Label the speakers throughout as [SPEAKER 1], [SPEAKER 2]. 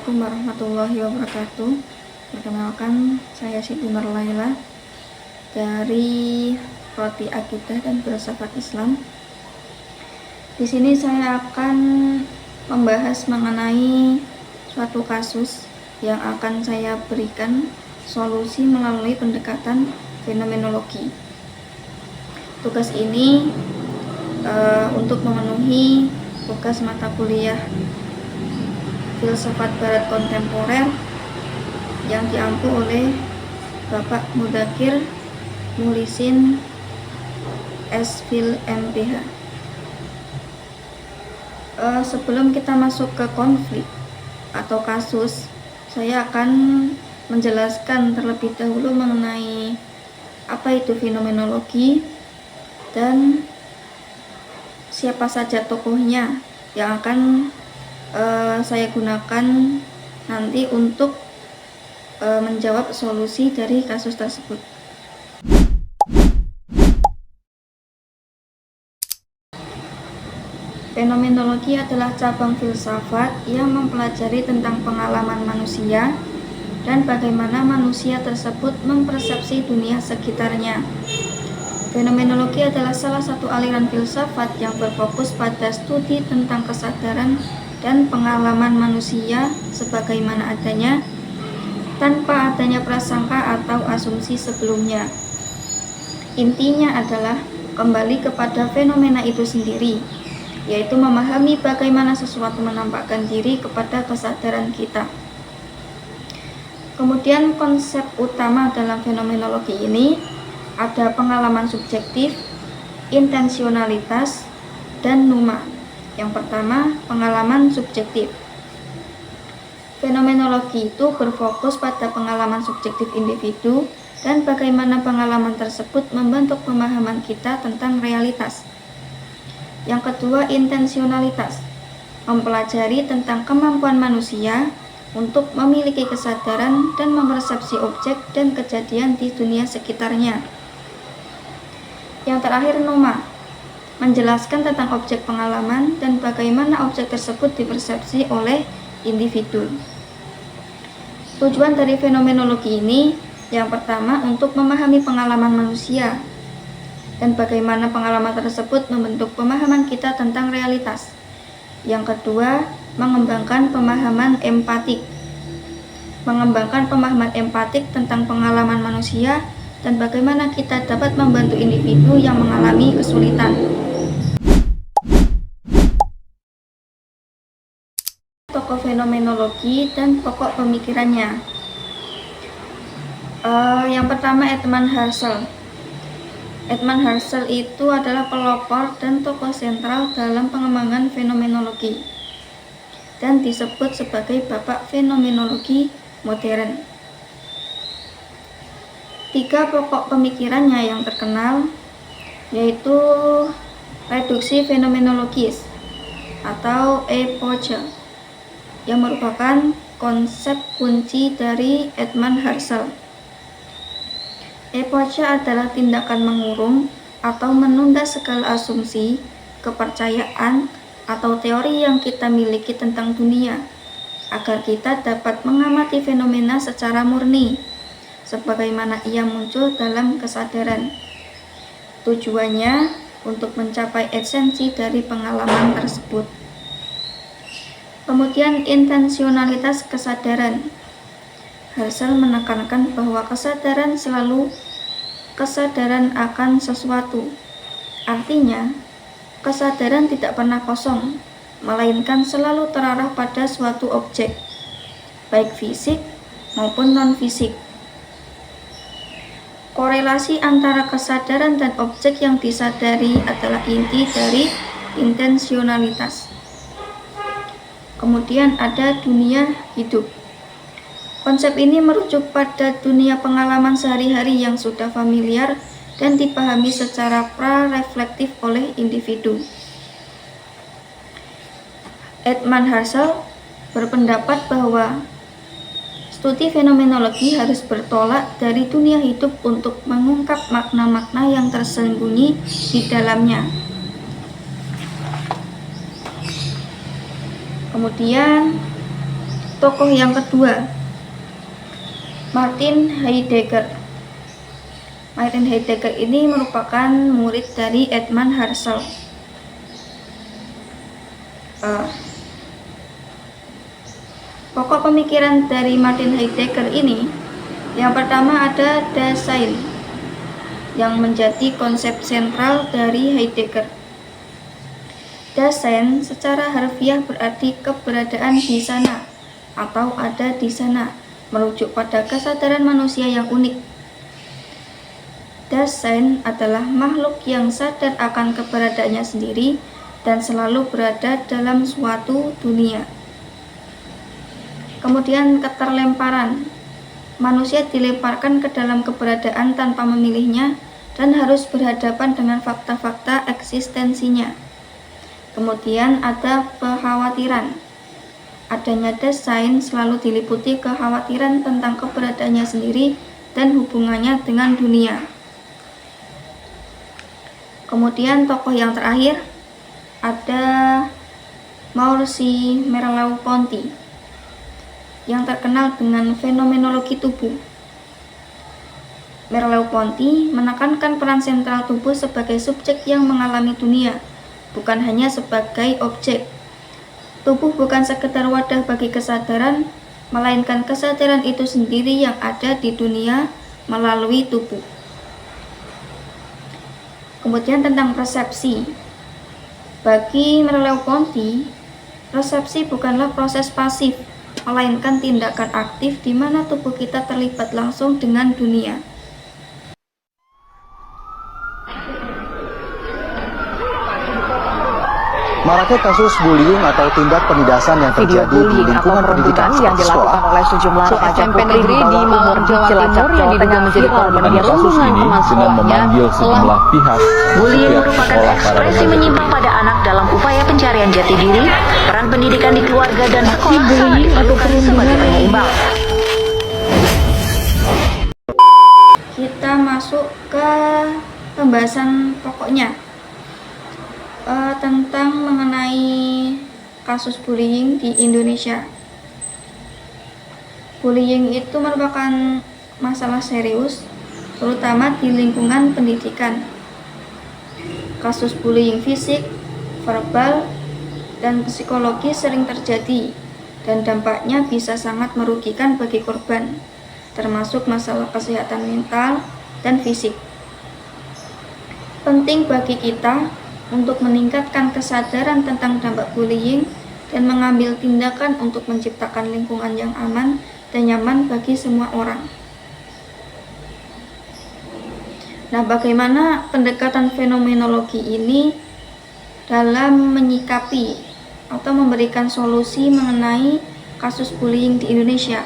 [SPEAKER 1] Assalamualaikum warahmatullahi wabarakatuh. Perkenalkan, saya Siti Nurlaila dari Prodi Akidah dan Filsafat Islam. Di sini saya akan membahas mengenai suatu kasus yang akan saya berikan solusi melalui pendekatan fenomenologi. Tugas ini untuk memenuhi tugas mata kuliah Filsafat Barat Kontemporer yang diampu oleh Bapak Mudakir Mulisin S.Phil MPH. Sebelum kita masuk ke konflik atau kasus, saya akan menjelaskan terlebih dahulu mengenai apa itu fenomenologi dan siapa saja tokohnya yang akan saya gunakan nanti untuk menjawab solusi dari kasus tersebut. Fenomenologi adalah cabang filsafat yang mempelajari tentang pengalaman manusia dan bagaimana manusia tersebut mempersepsi dunia sekitarnya. Fenomenologi adalah salah satu aliran filsafat yang berfokus pada studi tentang kesadaran dan pengalaman manusia sebagaimana adanya, tanpa adanya prasangka atau asumsi sebelumnya. Intinya adalah kembali kepada fenomena itu sendiri, yaitu memahami bagaimana sesuatu menampakkan diri kepada kesadaran kita. Kemudian konsep utama dalam fenomenologi ini ada pengalaman subjektif, intensionalitas, dan numa. Yang pertama, pengalaman subjektif. Fenomenologi itu berfokus pada pengalaman subjektif individu dan bagaimana pengalaman tersebut membentuk pemahaman kita tentang realitas. Yang kedua, intensionalitas. Mempelajari tentang kemampuan manusia untuk memiliki kesadaran dan mempersepsi objek dan kejadian di dunia sekitarnya. Yang terakhir, numa. Menjelaskan tentang objek pengalaman dan bagaimana objek tersebut dipersepsi oleh individu. Tujuan dari fenomenologi ini yang pertama untuk memahami pengalaman manusia dan bagaimana pengalaman tersebut membentuk pemahaman kita tentang realitas. Yang kedua, mengembangkan pemahaman empatik. Mengembangkan pemahaman empatik tentang pengalaman manusia dan bagaimana kita dapat membantu individu yang mengalami kesulitan. Tokoh fenomenologi dan pokok pemikirannya. Yang pertama, Edmund Husserl. Edmund Husserl itu adalah pelopor dan tokoh sentral dalam pengembangan fenomenologi dan disebut sebagai bapak fenomenologi modern. 3 pokok pemikirannya yang terkenal yaitu reduksi fenomenologis atau epoche yang merupakan konsep kunci dari Edmund Husserl. Epoche adalah tindakan mengurung atau menunda segala asumsi, kepercayaan, atau teori yang kita miliki tentang dunia agar kita dapat mengamati fenomena secara murni sebagaimana ia muncul dalam kesadaran. Tujuannya untuk mencapai esensi dari pengalaman tersebut. Kemudian intensionalitas kesadaran. Husserl menekankan bahwa kesadaran selalu kesadaran akan sesuatu. Artinya, kesadaran tidak pernah kosong, melainkan selalu terarah pada suatu objek, baik fisik maupun non-fisik. Korelasi antara kesadaran dan objek yang disadari adalah inti dari intensionalitas. Kemudian ada dunia hidup. Konsep ini merujuk pada dunia pengalaman sehari-hari yang sudah familiar dan dipahami secara pra-reflektif oleh individu. Edmund Husserl berpendapat bahwa studi fenomenologi harus bertolak dari dunia hidup untuk mengungkap makna-makna yang tersembunyi di dalamnya. Kemudian Tokoh yang kedua, Martin Heidegger. Martin Heidegger ini merupakan murid dari Edmund Husserl. Pokok pemikiran dari Martin Heidegger ini, yang pertama ada Dasein, yang menjadi konsep sentral dari Heidegger. Dasein secara harfiah berarti keberadaan di sana atau ada di sana, merujuk pada kesadaran manusia yang unik. Dasein adalah makhluk yang sadar akan keberadaannya sendiri dan selalu berada dalam suatu dunia. Kemudian keterlemparan. Manusia dilemparkan ke dalam keberadaan tanpa memilihnya dan harus berhadapan dengan fakta-fakta eksistensinya. Kemudian ada kekhawatiran. Adanya Dasein selalu diliputi kekhawatiran tentang keberadaannya sendiri dan hubungannya dengan dunia. Kemudian tokoh yang terakhir ada Maurice Merleau-Ponty yang terkenal dengan fenomenologi tubuh. Merleau-Ponty menekankan peran sentral tubuh sebagai subjek yang mengalami dunia, bukan hanya sebagai objek. Tubuh bukan sekedar wadah bagi kesadaran, melainkan kesadaran itu sendiri yang ada di dunia melalui tubuh. Kemudian tentang persepsi. Bagi Merleau-Ponty, persepsi bukanlah proses pasif, melainkan tindakan aktif di mana tubuh kita terlibat langsung dengan dunia.
[SPEAKER 2] Maraknya kasus bullying atau tindak penindasan yang terjadi di lingkungan pendidikan
[SPEAKER 3] yang dilakukan oleh sejumlah remaja putri di bawah umur Cilacap, Jawa Tengah menjadi korban
[SPEAKER 4] kasus ini dengan memanggil sejumlah pihak.
[SPEAKER 3] Bullying merupakan ekspresi menyimpang pada anak dalam upaya pencarian jati diri, peran pendidikan di keluarga dan sekolah sangat diperlukan sebagai penyeimbang.
[SPEAKER 1] Kita masuk ke pembahasan pokoknya. Tentang mengenai kasus bullying di Indonesia. Bullying itu merupakan masalah serius, terutama di lingkungan pendidikan. Kasus bullying fisik, verbal, dan psikologi sering terjadi, dan dampaknya bisa sangat merugikan bagi korban, termasuk masalah kesehatan mental dan fisik. Penting bagi kita untuk meningkatkan kesadaran tentang dampak bullying dan mengambil tindakan untuk menciptakan lingkungan yang aman dan nyaman bagi semua orang. Nah, bagaimana pendekatan fenomenologi ini dalam menyikapi atau memberikan solusi mengenai kasus bullying di Indonesia?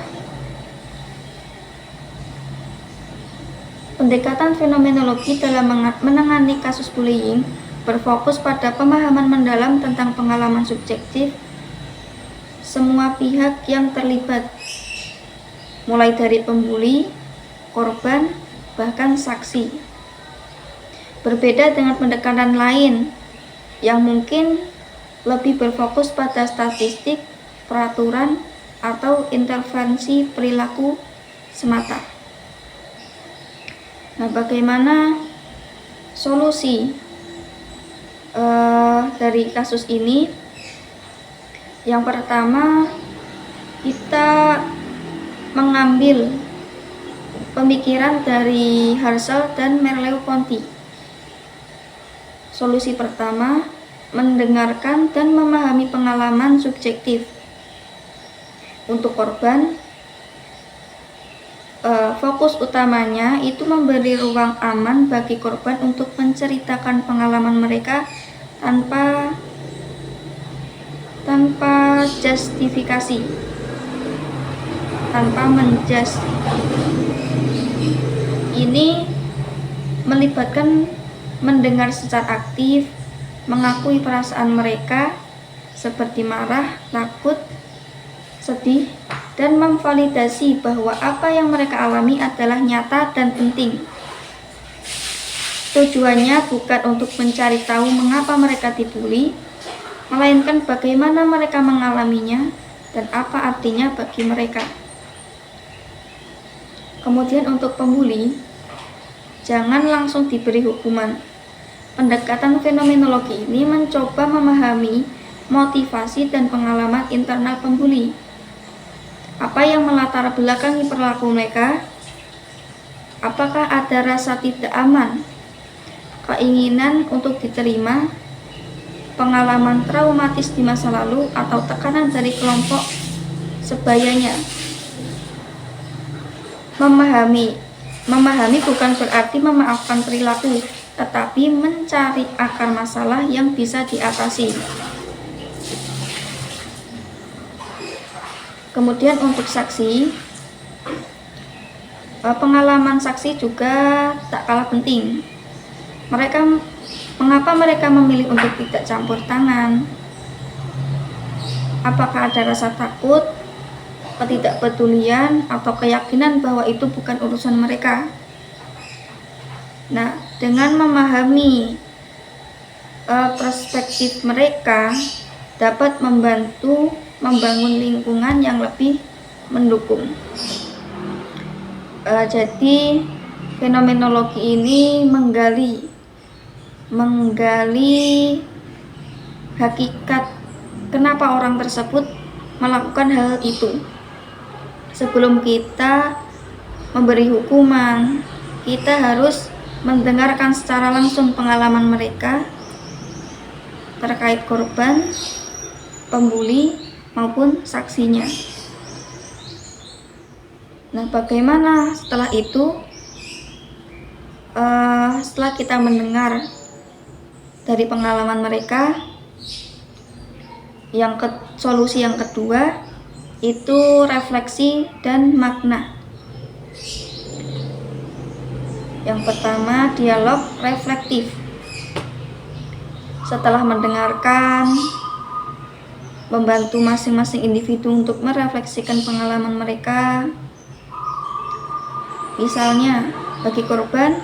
[SPEAKER 1] Pendekatan fenomenologi dalam menangani kasus bullying berfokus pada pemahaman mendalam tentang pengalaman subjektif semua pihak yang terlibat, mulai dari pembuli, korban, bahkan saksi. Berbeda dengan pendekatan lain yang mungkin lebih berfokus pada statistik, peraturan, atau intervensi perilaku semata. Nah, bagaimana solusi dari kasus ini? Yang pertama, kita mengambil pemikiran dari Husserl dan Merleau-Ponty. Solusi pertama, mendengarkan dan memahami pengalaman subjektif. Untuk korban, fokus utamanya itu memberi ruang aman bagi korban untuk menceritakan pengalaman mereka tanpa justifikasi, tanpa menjudge. Ini melibatkan mendengar secara aktif, mengakui perasaan mereka seperti marah, takut, sedih, dan memvalidasi bahwa apa yang mereka alami adalah nyata dan penting. Tujuannya bukan untuk mencari tahu mengapa mereka dibully, melainkan bagaimana mereka mengalaminya dan apa artinya bagi mereka. Kemudian untuk pembuli, jangan langsung diberi hukuman. Pendekatan fenomenologi ini mencoba memahami motivasi dan pengalaman internal pembuli. Apa yang melatar belakangi perilaku mereka? Apakah ada rasa tidak aman, keinginan untuk diterima, pengalaman traumatis di masa lalu, atau tekanan dari kelompok sebayanya? Memahami bukan berarti memaafkan perilaku, tetapi mencari akar masalah yang bisa diatasi. Kemudian untuk saksi, pengalaman saksi juga tak kalah penting. Mengapa mereka memilih untuk tidak campur tangan? Apakah ada rasa takut, ketidakpedulian, atau keyakinan bahwa itu bukan urusan mereka? Nah, dengan memahami perspektif mereka dapat membantu membangun lingkungan yang lebih mendukung. Jadi fenomenologi ini menggali hakikat kenapa orang tersebut melakukan hal itu. Sebelum kita memberi hukuman, kita harus mendengarkan secara langsung pengalaman mereka terkait korban, pembuli, maupun saksinya. Nah, bagaimana setelah itu? Setelah kita mendengar dari pengalaman mereka, solusi yang kedua itu refleksi dan makna. Yang pertama, dialog reflektif. Setelah mendengarkan, membantu masing-masing individu untuk merefleksikan pengalaman mereka. Misalnya, bagi korban,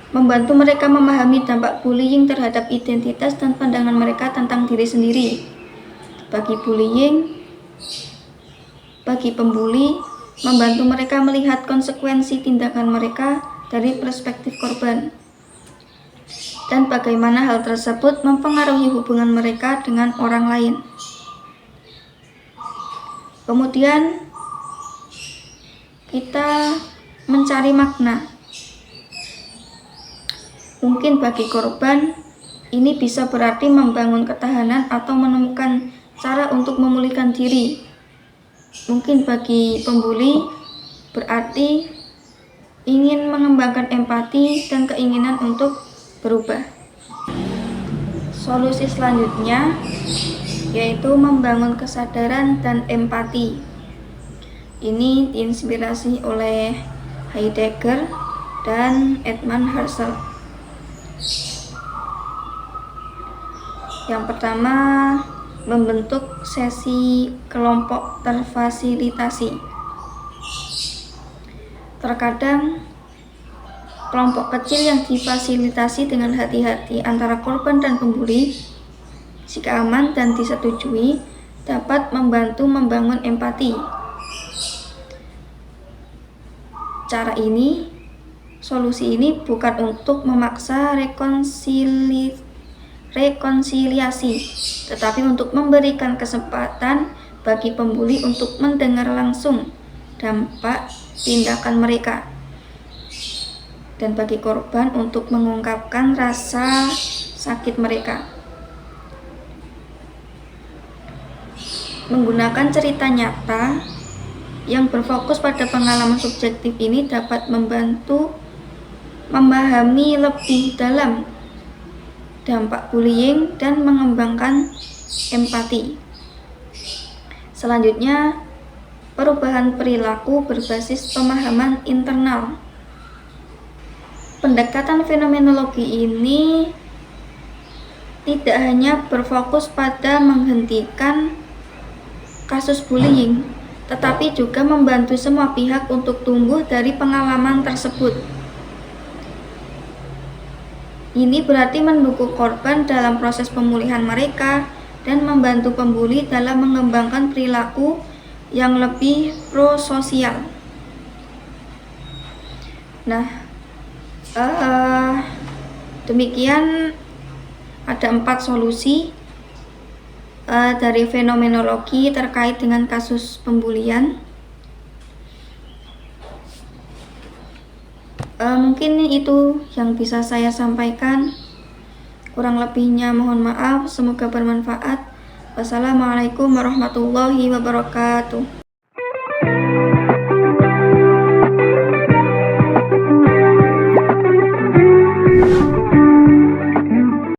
[SPEAKER 1] membantu mereka memahami dampak bullying terhadap identitas dan pandangan mereka tentang diri sendiri. Bagi pembuli, membantu mereka melihat konsekuensi tindakan mereka dari perspektif korban, dan bagaimana hal tersebut mempengaruhi hubungan mereka dengan orang lain. Kemudian kita mencari makna. Mungkin bagi korban ini bisa berarti membangun ketahanan atau menemukan cara untuk memulihkan diri. Mungkin bagi pembuli berarti ingin mengembangkan empati dan keinginan untuk berubah. Solusi selanjutnya yaitu membangun kesadaran dan empati. Ini diinspirasi oleh Heidegger dan Edmund Husserl. Yang pertama, membentuk sesi kelompok terfasilitasi. Terkadang kelompok kecil yang difasilitasi dengan hati-hati antara korban dan pembuli, jika aman dan disetujui, dapat membantu membangun empati. Solusi ini bukan untuk memaksa rekonsiliasi, tetapi untuk memberikan kesempatan bagi pembuli untuk mendengar langsung dampak tindakan mereka, dan bagi korban untuk mengungkapkan rasa sakit mereka. Menggunakan cerita nyata yang berfokus pada pengalaman subjektif ini dapat membantu memahami lebih dalam dampak bullying dan mengembangkan empati. Selanjutnya, perubahan perilaku berbasis pemahaman internal. Pendekatan fenomenologi ini tidak hanya berfokus pada menghentikan kasus bullying, tetapi juga membantu semua pihak untuk tumbuh dari pengalaman tersebut. Ini berarti mendukung korban dalam proses pemulihan mereka, dan membantu pembuli dalam mengembangkan perilaku yang lebih prososial. Nah, demikian ada 4 solusi dari fenomenologi terkait dengan kasus pembulian. Mungkin itu yang bisa saya sampaikan. Kurang lebihnya mohon maaf, semoga bermanfaat. Wassalamualaikum warahmatullahi wabarakatuh.